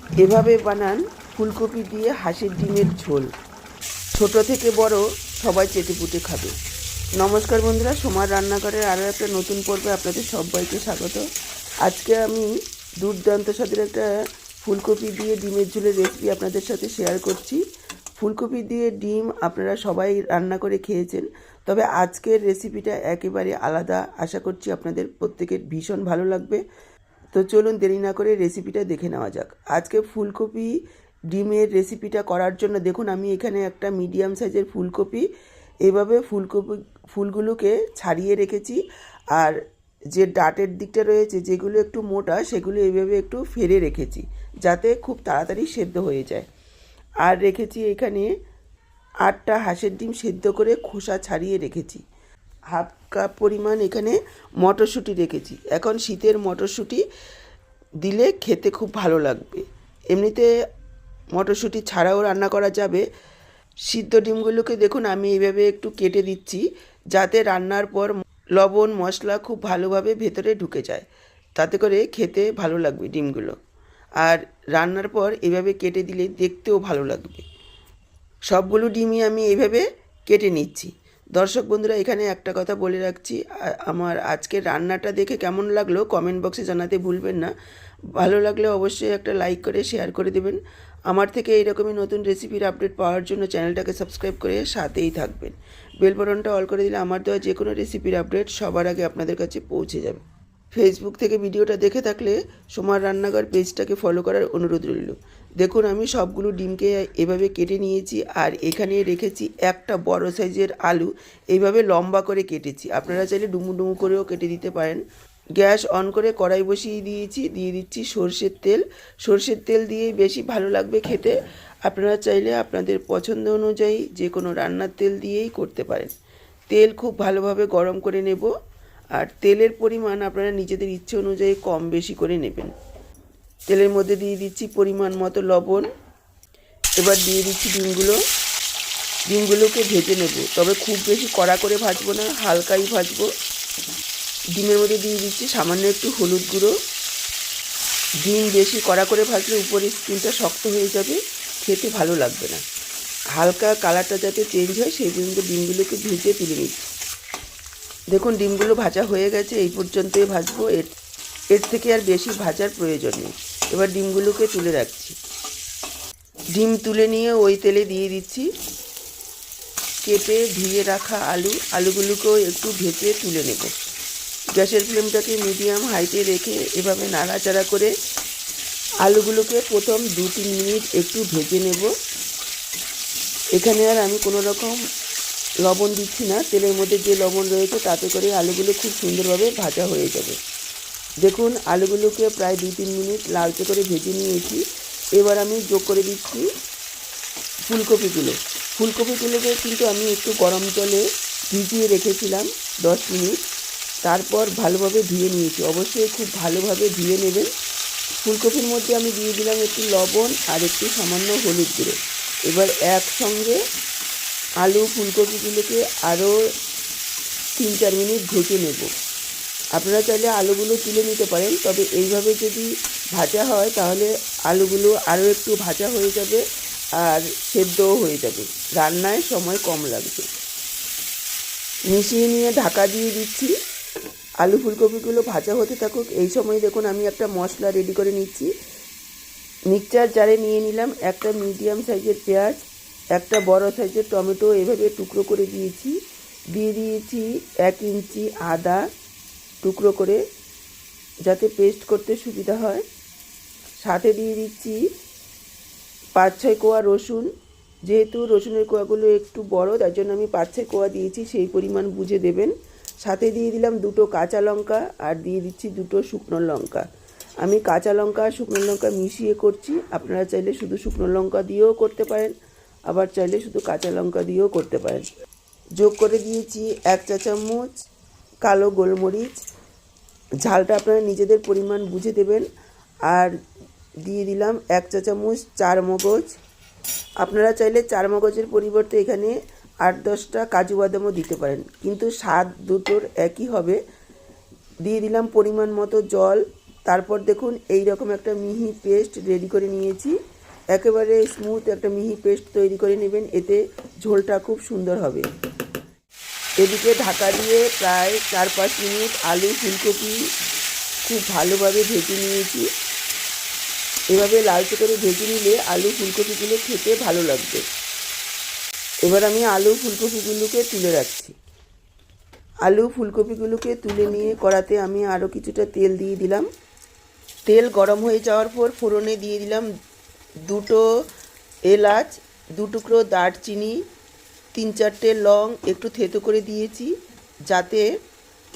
এভাবে বানান ফুলকপি দিয়ে হাঁসের ডিমের ঝোল। ছোট থেকে বড় সবাই চেটেপুটে খাবে। নমস্কার বন্ধুরা, সোমার রান্নাঘরের আরও একটা নতুন পর্বে আপনাদের সবাইকে স্বাগত। আজকে আমি দুর্দান্ত স্বাদের একটা ফুলকপি দিয়ে ডিমের ঝোলের রেসিপি আপনাদের সাথে শেয়ার করছি। ফুলকপি দিয়ে ডিম আপনারা সবাই রান্না করে খেয়েছেন, তবে আজকের রেসিপিটা একেবারে আলাদা। আশা করছি আপনাদের প্রত্যেকের ভীষণ ভালো লাগবে। তো চলুন দেরি না করে রেসিপিটা দেখে নেওয়া যাক। আজকে ফুলকপি ডিমের রেসিপিটা করার জন্য দেখুন, আমি এখানে একটা মিডিয়াম সাইজের ফুলকপি এভাবে ফুলগুলোকে ছাড়িয়ে রেখেছি, আর যে ডাটের দিকটা রয়েছে যেগুলো একটু মোটা সেগুলো এইভাবে একটু ফেলে রেখেছি যাতে খুব তাড়াতাড়ি সেদ্ধ হয়ে যায়। আর রেখেছি এখানে 8টা হাঁসের ডিম সেদ্ধ করে খোসা ছাড়িয়ে রেখেছি। হাফ কাপ পরিমাণ এখানে মটরশুঁটি রেখেছি। এখন শীতের মটরশুঁটি দিলে খেতে খুব ভালো লাগবে। এমনিতে মটরশুঁটি ছাড়াও রান্না করা যাবে। সিদ্ধ ডিমগুলোকে দেখুন আমি এইভাবে একটু কেটে দিচ্ছি যাতে রান্নার পর লবণ মশলা খুব ভালোভাবে ভেতরে ঢুকে যায়, তাতে করে খেতে ভালো লাগবে ডিমগুলো। আর রান্নার পর এভাবে কেটে দিলে দেখতেও ভালো লাগবে। সবগুলো ডিমই আমি এইভাবে কেটে নিচ্ছি। দর্শক বন্ধুরা, এখানে একটা কথা বলে রাখছি, আমার আজকের রান্নাটা দেখে কেমন লাগলো কমেন্ট বক্সে জানাতে ভুলবেন না। ভালো লাগলে অবশ্যই একটা লাইক করে শেয়ার করে দেবেন। আমার থেকে এইরকমই নতুন রেসিপির আপডেট পাওয়ার জন্য চ্যানেলটাকে সাবস্ক্রাইব করে সাথেই থাকবেন। বেল বাটনটা অল করে দিলে আমার দেওয়া যে কোনো রেসিপির আপডেট সবার আগে আপনাদের কাছে পৌঁছে যাবে। ফেসবুক থেকে ভিডিওটা দেখে থাকলে সোমার রান্নাঘর পেজটাকে ফলো করার অনুরোধ রইল। দেখুন আমি সবগুলো ডিমকে এভাবে কেটে নিয়েছি, আর এখানে রেখেছি একটা বড় সাইজের আলু এইভাবে লম্বা করে কেটেছি। আপনারা চাইলে ডুমু ডুমু করেও কেটে দিতে পারেন। গ্যাস অন করে কড়াই বসিয়ে দিয়েছি, দিয়ে দিচ্ছি সর্ষের তেল। সর্ষের তেল দিয়েই বেশি ভালো লাগবে খেতে। আপনারা চাইলে আপনাদের পছন্দ অনুযায়ী যে কোনো রান্নার তেল দিয়েই করতে পারেন। তেল খুব ভালোভাবে গরম করে নেব, আর তেলের পরিমাণ আপনারা নিজেদের ইচ্ছে অনুযায়ী কম বেশি করে নেবেন। তেলের মধ্যে দিয়ে দিচ্ছি পরিমাণ মতো লবণ। এবার দিয়ে দিচ্ছি ডিমগুলোকে ভেজে নেব, তবে খুব বেশি কড়া করে ভাজবো না, হালকাই ভাজবো। ডিমের মধ্যে দিয়ে দিচ্ছি সামান্য একটু হলুদ গুঁড়ো। ডিম বেশি কড়া করে ভাজলে উপরের স্কিনটা শক্ত হয়ে যাবে, খেতে ভালো লাগবে না। হালকা কালারটা যাতে চেঞ্জ হয় সেই জন্য ডিমগুলোকে ভেজে তুলে নিচ্ছি। দেখুন ডিমগুলো ভাজা হয়ে গেছে, এই পর্যন্তই ভাজবো, এর থেকে আর বেশি ভাজার প্রয়োজন নেই। এবার ডিমগুলোকে তুলে রাখছি। ডিম তুলে নিয়ে ওই তেলে দিয়ে দিচ্ছি কেটে ধুয়ে রাখা আলুগুলোকেও একটু ভেজে তুলে নেব। গ্যাসের ফ্লেমটাকে মিডিয়াম হাইতে রেখে এভাবে নাড়াচাড়া করে আলুগুলোকে প্রথম 2-3 মিনিট একটু ভেজে নেব। এখানে আর আমি কোনো রকম লবণ দিচ্ছি না, তেলের মধ্যে যে লবণ রয়েছে তাতে করে আলুগুলো খুব সুন্দরভাবে ভাজা হয়ে যাবে। দেখুন আলুগুলোকে প্রায় 2-3 মিনিট লালচে করে ভেজে নিয়েছি। এবার আমি যোগ করে দিচ্ছি ফুলকপিগুলোকে কিন্তু আমি একটু গরম জলে ভিজিয়ে রেখেছিলাম 10 মিনিট, তারপর ভালোভাবে ধুয়ে নিয়েছি। অবশ্যই খুব ভালোভাবে ধুয়ে নেবেন। ফুলকপির মধ্যে আমি দিয়ে দিলাম একটু লবণ আর একটু সামান্য হলুদ গুঁড়ো। এবার একসঙ্গে আলু ফুলকপিগুলোকে আরও 3-4 মিনিট ভেজে নেব। আপনারা চাইলে আলুগুলো তুলে নিতে পারেন, তবে এইভাবে যদি ভাজা হয় তাহলে আলুগুলো আরও একটু ভাজা হয়ে যাবে আর সেদ্ধও হয়ে যাবে, রান্নায় সময় কম লাগবে। মিশিয়ে নিয়ে ঢাকা দিয়ে দিচ্ছি। আলু ফুলকপিগুলো ভাজা হতে থাকুক। এই সময় দেখুন আমি একটা মশলা রেডি করে নিচ্ছি। মিক্সচার জারে নিয়ে নিলাম একটা মিডিয়াম সাইজের পেঁয়াজ, একটা বড় সাইজের টমেটো এভাবে টুকরো করে দিয়েছি। দিয়ে দিয়েছি 1 ইঞ্চি আদা টুকরো করে, যাতে পেস্ট করতে সুবিধা হয়। সাথে দিয়ে দিচ্ছি 5-6 কোয়া রসুন। যেহেতু রসুনের কোয়াগুলো একটু বড় তার জন্য আমি 5-6 কোয়া দিয়েছি, সেই পরিমাণ বুঝে দেবেন। সাথে দিয়ে দিলাম 2টো কাঁচা লঙ্কা, আর দিয়ে দিচ্ছি 2টো শুকনো লঙ্কা। আমি কাঁচা লঙ্কা আর শুকনো লঙ্কা মিশিয়ে করছি। আপনারা চাইলে শুধু শুকনো লঙ্কা দিয়েও করতে পারেন, আবার চাইলে শুধু কাঁচা লঙ্কা দিয়েও করতে পারেন। যোগ করে দিয়েছি 1 চা চামচ কালো গোলমরিচ। ঝালটা আপনারা নিজেদের পরিমাণ বুঝে দেবেন। আর দিয়ে দিলাম 1 চা চামচ চারমগজ। আপনারা চাইলে চারমগজের পরিবর্তে এখানে 8-10টা কাজু বাদামও দিতে পারেন, কিন্তু স্বাদ দুটোর একই হবে। দিয়ে দিলাম পরিমাণ মতো জল। তারপর দেখুন এই রকম একটা মিহি পেস্ট রেডি করে নিয়েছি। একেবারে স্মুথ একটা মিহি পেস্ট তৈরি করে নেবেন, এতে ঝোলটা খুব সুন্দর হবে। এদিকে ঢাকা দিয়ে প্রায় 4-5 মিনিট আলু ফুলকপি খুব ভালোভাবে ভেজে নিয়েছি। এভাবে লালচে করে ভেজে নিলে আলু ফুলকপিগুলো খেতে ভালো লাগবে। এবার আমি আলু ফুলকপিগুলোকে তুলে রাখছি। আলু ফুলকপিগুলোকে তুলে নিয়ে কড়াতে আমি আরও কিছুটা তেল দিয়ে দিলাম। তেল গরম হয়ে যাওয়ার পর ফোড়নে দিয়ে দিলাম 2 এলাচ, 2 টুকরো দারচিনি, 3-4টে লং একটু থেতো করে দিয়েছি, যাতে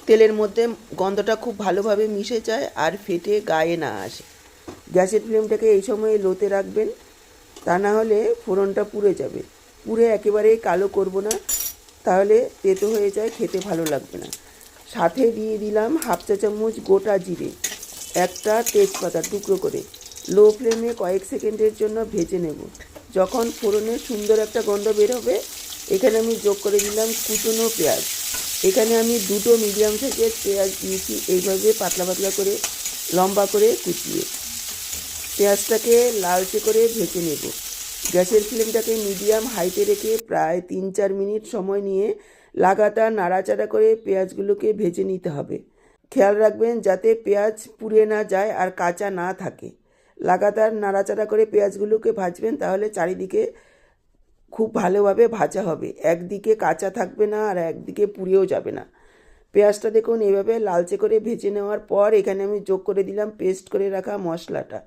তেলের মধ্যে গন্ধটা খুব ভালোভাবে মিশে যায় আর ফেটে গায়ে না আসে। গ্যাসের ফ্লেমটাকে এই সময় লোতে রাখবেন, তা না হলে ফোড়নটা পুড়ে যাবে। পুড়ে একেবারেই কালো করব না, তাহলে তেতো হয়ে যায়, খেতে ভালো লাগবে না। সাথে দিয়ে দিলাম 1/2 চা চামচ গোটা জিরে, একটা তেজপাতা টুকরো করে লো ফ্লেমে কয়েক সেকেন্ডের জন্য ভেজে নেব। যখন ফোড়নে সুন্দর একটা গন্ধ বের হবে, এখানে আমি যোগ করে দিলাম কুচনো পেঁয়াজ। এখানে আমি 2টো মিডিয়াম সাইজের পেঁয়াজ দিয়েছি, এইভাবে পাতলা পাতলা করে লম্বা করে কুচিয়ে। পেঁয়াজটাকে লালচে করে ভেজে নেব। গ্যাসের ফ্লেমটাকে মিডিয়াম হাইতে রেখে প্রায় 3-4 মিনিট সময় নিয়ে লাগাতার নাড়াচাড়া করে পেঁয়াজগুলোকে ভেজে নিতে হবে। খেয়াল রাখবেন যাতে পেঁয়াজ পুড়ে না যায় আর কাঁচা না থাকে। লাগাতার নাড়াচাড়া করে পেঁয়াজগুলোকে ভাজবেন, তাহলে চারিদিকে খুব ভালোভাবে ভাজা হবে, একদিকে কাঁচা থাকবে না আর একদিকে পুড়েও যাবে না। পেঁয়াজটা দেখুন এভাবে লালচে করে ভেজে নেওয়ার পর এখানে আমি যোগ করে দিলাম পেস্ট করে রাখা মশলাটা।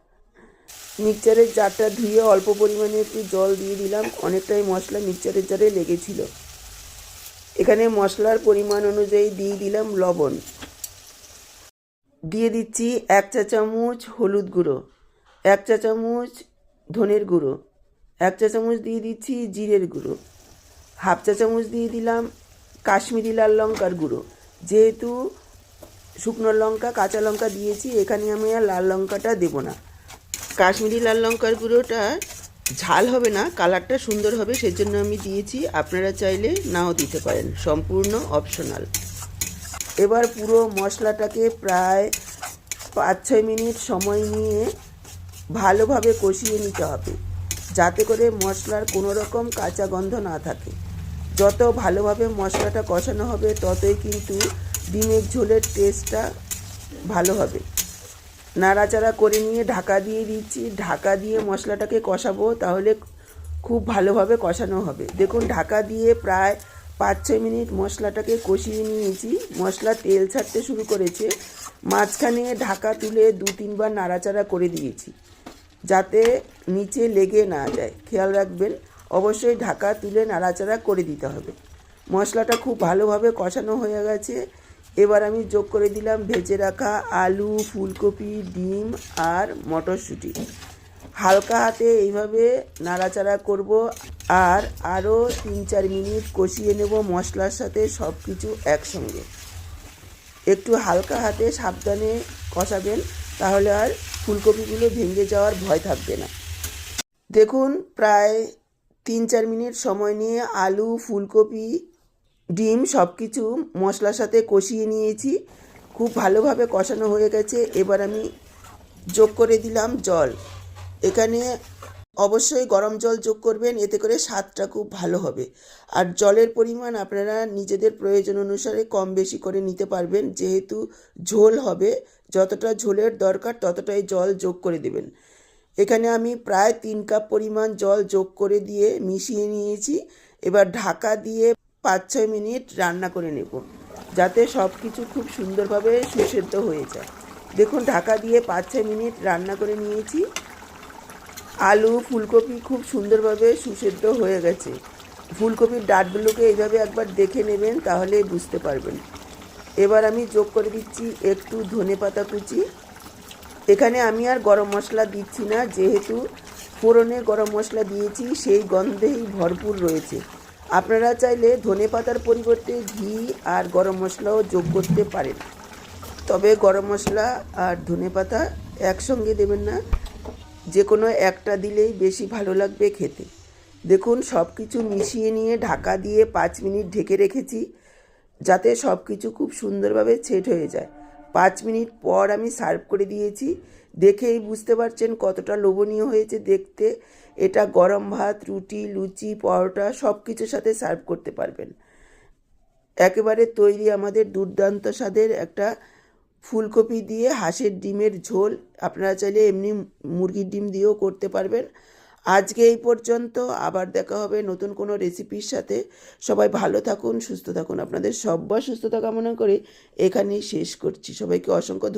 মিক্সচারের জারটা ধুয়ে অল্প পরিমাণে একটু জল দিয়ে দিলাম, অনেকটাই মশলা মিক্সচারের জারে লেগেছিল। এখানে মশলার পরিমাণ অনুযায়ী দিয়ে দিলাম লবণ, দিয়ে দিচ্ছি 1 চা চামচ হলুদ গুঁড়ো, 1 চা চামচ ধনের গুঁড়ো, 1 চা চামচ দিয়ে দিচ্ছি জিরের গুঁড়ো, 1/2 চা চামচ দিয়ে দিলাম কাশ্মীরি লাল লঙ্কার গুঁড়ো। যেহেতু শুকনো লঙ্কা কাঁচা লঙ্কা দিয়েছি, এখানে আমি আর লাল লঙ্কাটা দেবো না। কাশ্মীরি লাল লঙ্কার গুঁড়োটা ঝাল হবে না, কালারটা সুন্দর হবে, সেজন্য আমি দিয়েছি। আপনারা চাইলে নাও দিতে পারেন, সম্পূর্ণ অপশনাল। এবার পুরো মশলাটাকে প্রায় 5-6 মিনিট সময় নিয়ে ভালোভাবে কষিয়ে নিতে হবে, যাতে করে মশলার কোনো রকম কাঁচা গন্ধ না থাকে। যত ভালোভাবে মশলাটা কষানো হবে, ততই কিন্তু ডিমের ঝোলের টেস্টটা ভালো হবে। নাড়াচাড়া করে নিয়ে ঢাকা দিয়ে দিচ্ছি। ঢাকা দিয়ে মশলাটাকে কষাবো, তাহলে খুব ভালোভাবে কষানো হবে। দেখুন ঢাকা দিয়ে প্রায় 5-6 মিনিট মশলাটাকে কষিয়ে নিয়েছি। মশলা তেল ছাড়তে শুরু করেছে, মাঝখানে ঢাকা তুলে 2-3 বার নাড়াচাড়া করে দিয়েছি, যাতে নিচে লেগে না যায়। খেয়াল রাখবেন, অবশ্যই ঢাকা তুলে নাড়াচাড়া করে দিতে হবে। মশলাটা খুব ভালোভাবে কষানো হয়ে গেছে। এবার আমি যোগ করে দিলাম ভেজে রাখা আলু, ফুলকপি, ডিম আর মটরশুঁটি। হালকা হাতে এইভাবে নাড়াচাড়া করব আর আরও 3-4 মিনিট কষিয়ে নেব মশলার সাথে সব কিছু একসঙ্গে। একটু হালকা হাতে সাবধানে কষাবেন, তাহলে আর ফুলকপিগুলো ভেঙে যাওয়ার ভয় থাকবে না। দেখুন প্রায় 3-4 মিনিট সময় নিয়ে আলু, ফুলকপি, ডিম সব কিছু মশলার সাথে কষিয়ে নিয়েছি, খুব ভালোভাবে কষানো হয়ে গেছে। এবার আমি যোগ করে দিলাম জল। এখানে অবশ্যই গরম জল যোগ করবেন, এতে করে স্বাদটা খুব ভালো হবে। আর জলের পরিমাণ আপনারা নিজেদের প্রয়োজন অনুসারে কম বেশি করে নিতে পারবেন, যেহেতু ঝোল হবে, যতটা ঝোলের দরকার ততটাই জল যোগ করে দেবেন। এখানে আমি প্রায় 3 কাপ পরিমাণ জল যোগ করে দিয়ে মিশিয়ে নিয়েছি। এবার ঢাকা দিয়ে 5-6 মিনিট রান্না করে নেব, যাতে সব কিছু খুব সুন্দরভাবে সুসেদ্ধ হয়ে যায়। দেখুন ঢাকা দিয়ে 5-6 মিনিট রান্না করে নিয়েছি। আলু, ফুলকপি খুব সুন্দরভাবে সুসেদ্ধ হয়ে গেছে। ফুলকপির ডাঁটগুলোকে এইভাবে একবার দেখে নেবেন, তাহলে বুঝতে পারবেন। এবার আমি যোগ করে দিচ্ছি একটু ধনেপাতা কুচি। এখানে আমি আর গরম মশলা দিচ্ছি না, যেহেতু ফোড়নে গরম মশলা দিয়েছি, সেই গন্ধেই ভরপুর রয়েছে। আপনারা চাইলে ধনেপাতার পরিবর্তে ঘি আর গরম মশলাও যোগ করতে পারেন, তবে গরম মশলা আর ধনেপাতা একসঙ্গে দেবেন না, যে কোনো একটা দিলেই বেশি ভালো লাগবে খেতে। দেখুন সব কিছু মিশিয়ে নিয়ে ঢাকা দিয়ে 5 মিনিট ঢেকে রেখেছি, যাতে সব কিছু খুব সুন্দরভাবে সেট হয়ে যায়। 5 মিনিট পর আমি সার্ভ করে দিয়েছি। দেখেই বুঝতে পারছেন কতটা লোভনীয় হয়েছে দেখতে। এটা গরম ভাত, রুটি, লুচি, পরোটা সব কিছুর সাথে সার্ভ করতে পারবেন। একেবারে তৈরি আমাদের দুর্দান্ত স্বাদের একটা ফুলকপি দিয়ে হাঁসের ডিমের ঝোল। আপনারা চাইলে এমনি মুরগির ডিম দিয়েও করতে পারবেন। আজকে এই পর্যন্ত, আবার দেখা হবে নতুন কোনো রেসিপির সাথে। সবাই ভালো থাকুন, সুস্থ থাকুন। আপনাদের সবার সুস্থতা কামনা করে এখানেই শেষ করছি। সবাইকে অসংখ্য